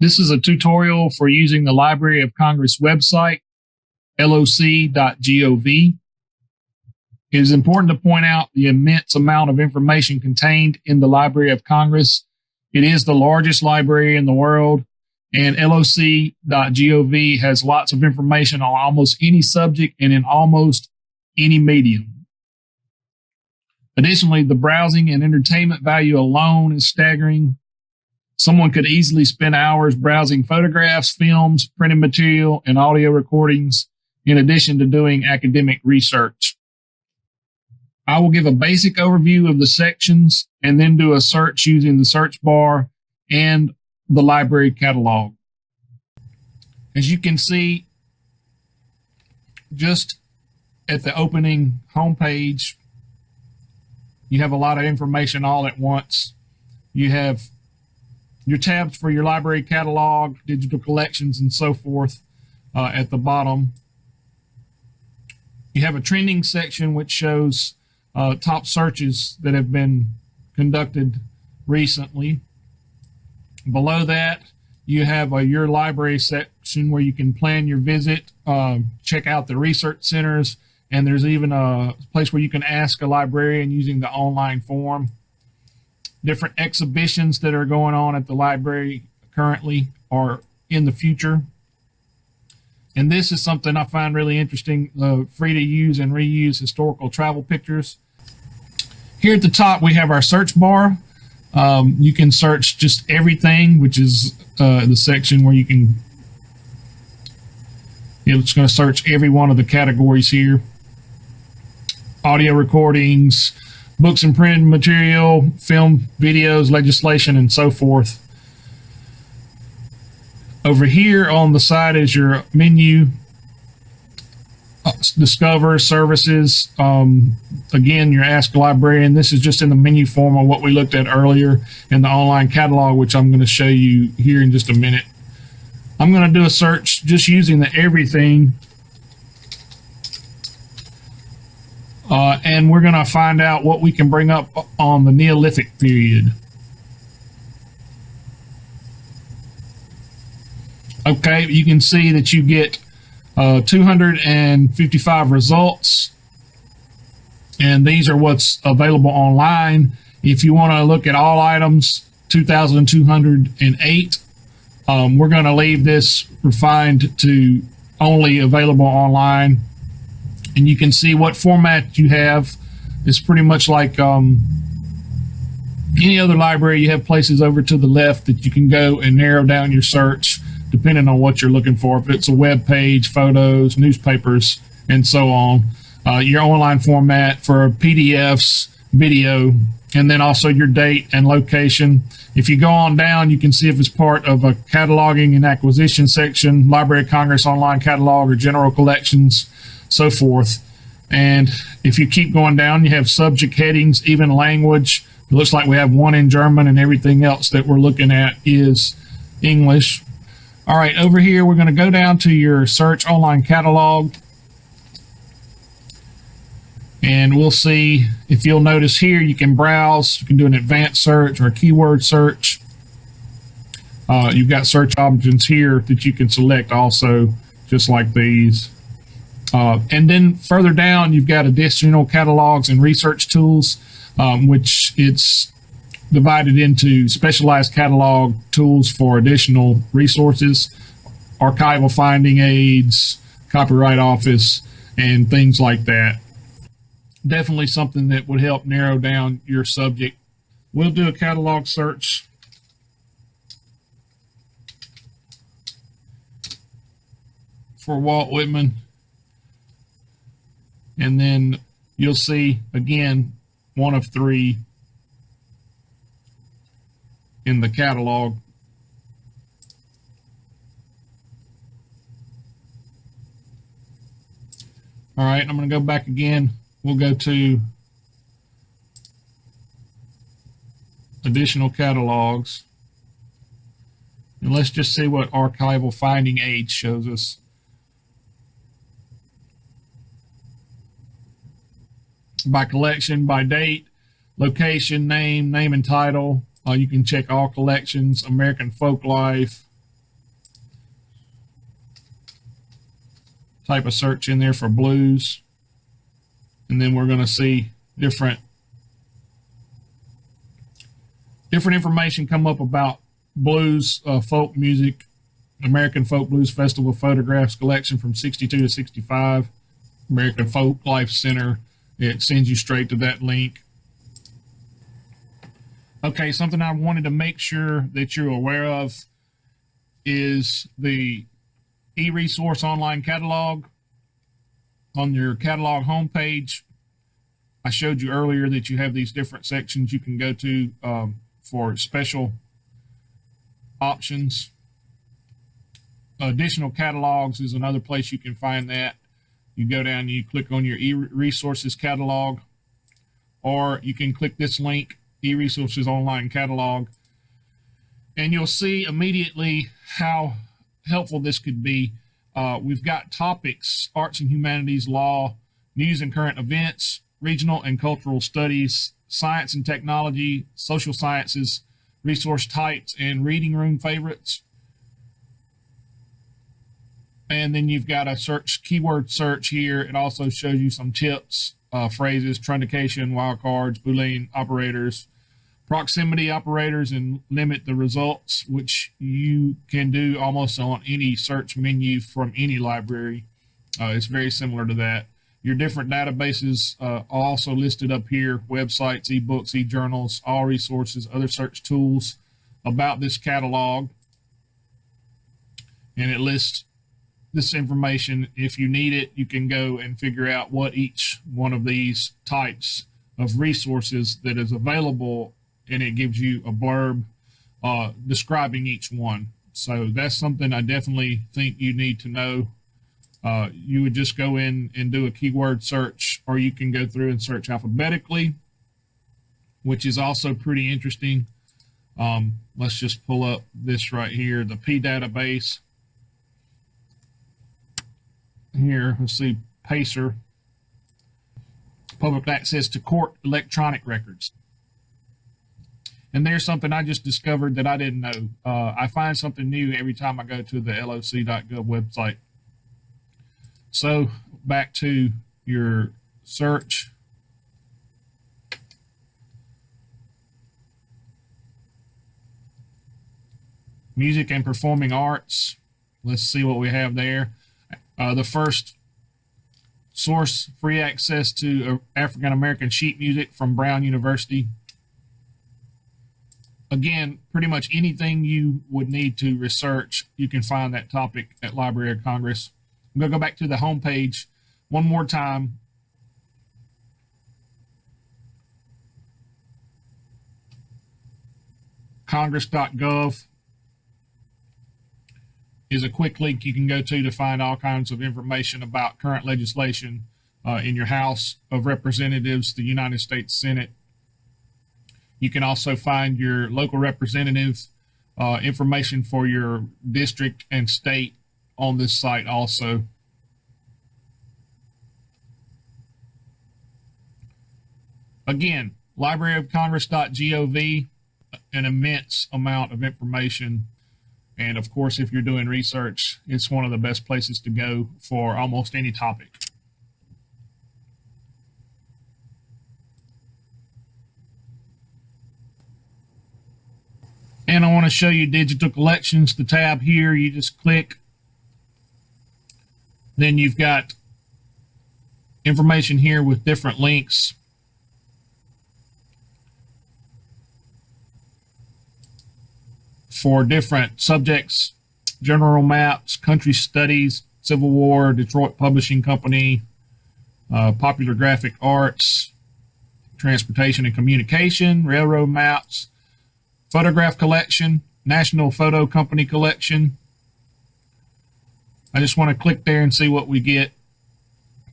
This is a tutorial for using the Library of Congress website, loc.gov. It is important to point out the immense amount of information contained in the Library of Congress. It is the largest library in the world, and loc.gov has lots of information on almost any subject and in almost any medium. Additionally, the browsing and entertainment value alone is staggering. Someone could easily spend hours browsing photographs, films, printed material, and audio recordings, in addition to doing academic research. I will give a basic overview of the sections and then do a search using the search bar and the library catalog. As you can see, just at the opening homepage, you have a lot of information all at once. You have your tabs for your library catalog, digital collections, and so forth at the bottom. You have a trending section which shows top searches that have been conducted recently. Below that, you have your library section where you can plan your visit, check out the research centers, and there's even a place where you can ask a librarian using the online form. Different exhibitions that are going on at the library currently or in the future. And this is something I find really interesting, free to use and reuse historical travel pictures. Here at the top, we have our search bar. You can search just everything, which is the section where you can, it's going to search every one of the categories here. Audio recordings, books and printed material, film, videos, legislation, and so forth. Over here on the side is your menu, discover, services. Again, your Ask a Librarian. This is just in the menu form of what we looked at earlier in the online catalog, which I'm going to show you here in just a minute. I'm going to do a search just using the everything. And we're going to find out what we can bring up on the Neolithic period. Okay, you can see that you get 255 results, and these are what's available online. If you want to look at all items, 2,208. We're going to leave this refined to only available online, and you can see what format you have. It's pretty much like any other library. You have places over to the left that you can go and narrow down your search depending on what you're looking for. If it's a web page, photos, newspapers, and so on. Your online format for PDFs, video, and then also your date and location. If you go on down, you can see if it's part of a cataloging and acquisition section, Library of Congress online catalog, or general collections, so forth. And if you keep going down, you have subject headings, even language. It looks like we have one in German, and everything else that we're looking at is English. All right, over here, we're going to go down to your search online catalog. And we'll see, if you'll notice here, you can browse, you can do an advanced search or a keyword search. You've got search options here that you can select also, just like these. And then further down, you've got additional catalogs and research tools, which it's divided into specialized catalog tools for additional resources, archival finding aids, copyright office, and things like that. Definitely something that would help narrow down your subject. We'll do a catalog search. For Walt Whitman. And then you'll see, again, one of three in the catalog. All right, I'm going to go back again. We'll go to additional catalogs. And let's just see what archival finding aid shows us. By collection, by date, location, name and title. You can check all collections, American folk life, type of search in there for blues. And then we're going to see different information come up about blues, folk music, American Folk Blues Festival photographs collection from 62 to 65, American Folk Life Center. It sends you straight to that link. Okay, something I wanted to make sure that you're aware of is the e-resource online catalog. On your catalog homepage, I showed you earlier that you have these different sections you can go to for special options. Additional catalogs is another place you can find that. You go down and you click on your e-resources catalog, or you can click this link, e-resources online catalog, and you'll see immediately how helpful this could be. We've got topics: arts and humanities, law, news and current events, regional and cultural studies, science and technology, social sciences, resource types, and reading room favorites. And then you've got a keyword search here. It also shows you some tips, phrases, truncation, wildcards, Boolean operators, proximity operators, and limit the results, which you can do almost on any search menu from any library. It's very similar to that. Your different databases are also listed up here: websites, ebooks, e-journals, all resources, other search tools about this catalog. And it lists this information. If you need it, you can go and figure out what each one of these types of resources that is available, and it gives you a blurb describing each one. So that's something I definitely think you need to know. You would just go in and do a keyword search, or you can go through and search alphabetically, which is also pretty interesting. Let's just pull up this right here, the P database. Here, let's see, PACER, public access to court electronic records. And there's something I just discovered that I didn't know. I find something new every time I go to the loc.gov website. So back to your search. Music and performing arts. Let's see what we have there. The first source: free access to African American sheet music from Brown University. Again, pretty much anything you would need to research, you can find that topic at Library of Congress. I'm going to go back to the home page one more time. Congress.gov is a quick link you can go to find all kinds of information about current legislation in your House of Representatives, the United States Senate. You can also find your local representative information for your district and state on this site also. Again, libraryofcongress.gov, an immense amount of information. And of course, if you're doing research, it's one of the best places to go for almost any topic. And I want to show you digital collections. The tab here, you just click. Then you've got information here with different links. For different subjects: general maps, country studies, Civil War, Detroit Publishing Company, popular graphic arts, transportation and communication, railroad maps, photograph collection, National Photo Company collection. I just want to click there and see what we get.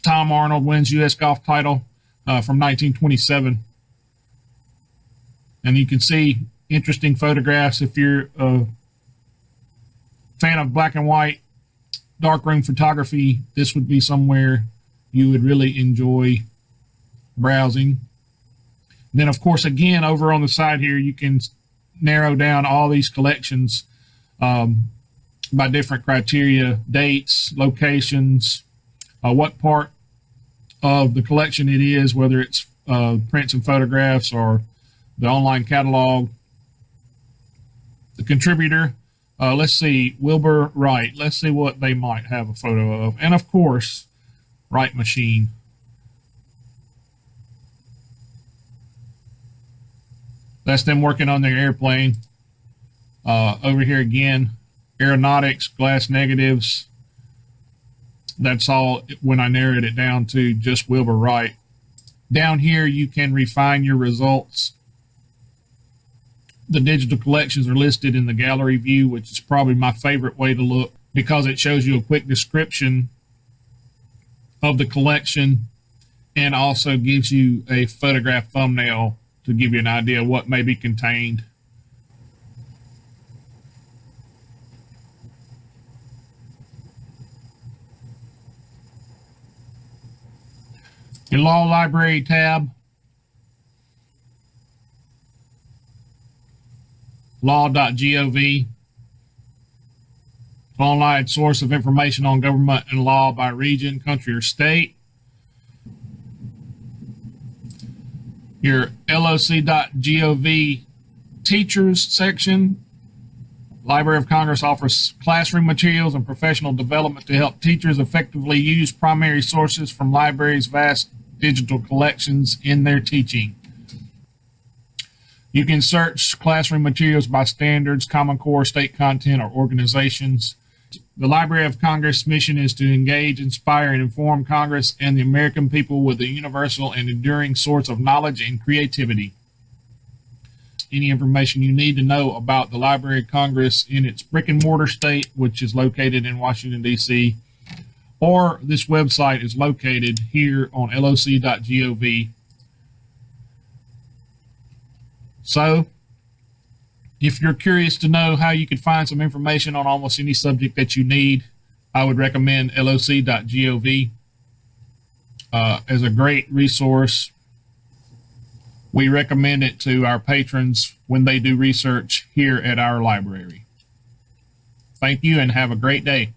Tom Arnold wins U.S. golf title from 1927. And you can see interesting photographs. If you're a fan of black and white darkroom photography, this would be somewhere you would really enjoy browsing. And then, of course, again, over on the side here, you can narrow down all these collections by different criteria: dates, locations, what part of the collection it is, whether it's prints and photographs or the online catalog. The contributor, let's see, Wilbur Wright. Let's see what they might have a photo of. And of course, Wright Machine. That's them working on their airplane. Over here again, aeronautics, glass negatives. That's all when I narrowed it down to just Wilbur Wright. Down here, you can refine your results. The digital collections are listed in the gallery view, which is probably my favorite way to look because it shows you a quick description of the collection and also gives you a photograph thumbnail to give you an idea of what may be contained. Your Law Library tab, loc.gov, online source of information on government and law by region, country, or state. Your loc.gov teachers section. Library of Congress offers classroom materials and professional development to help teachers effectively use primary sources from libraries' vast digital collections in their teaching. You can search classroom materials by standards, Common Core, state content, or organizations. The Library of Congress' mission is to engage, inspire, and inform Congress and the American people with a universal and enduring source of knowledge and creativity. Any information you need to know about the Library of Congress in its brick and mortar state, which is located in Washington, D.C., or this website is located here on loc.gov. So, if you're curious to know how you could find some information on almost any subject that you need, I would recommend loc.gov as a great resource. We recommend it to our patrons when they do research here at our library. Thank you and have a great day.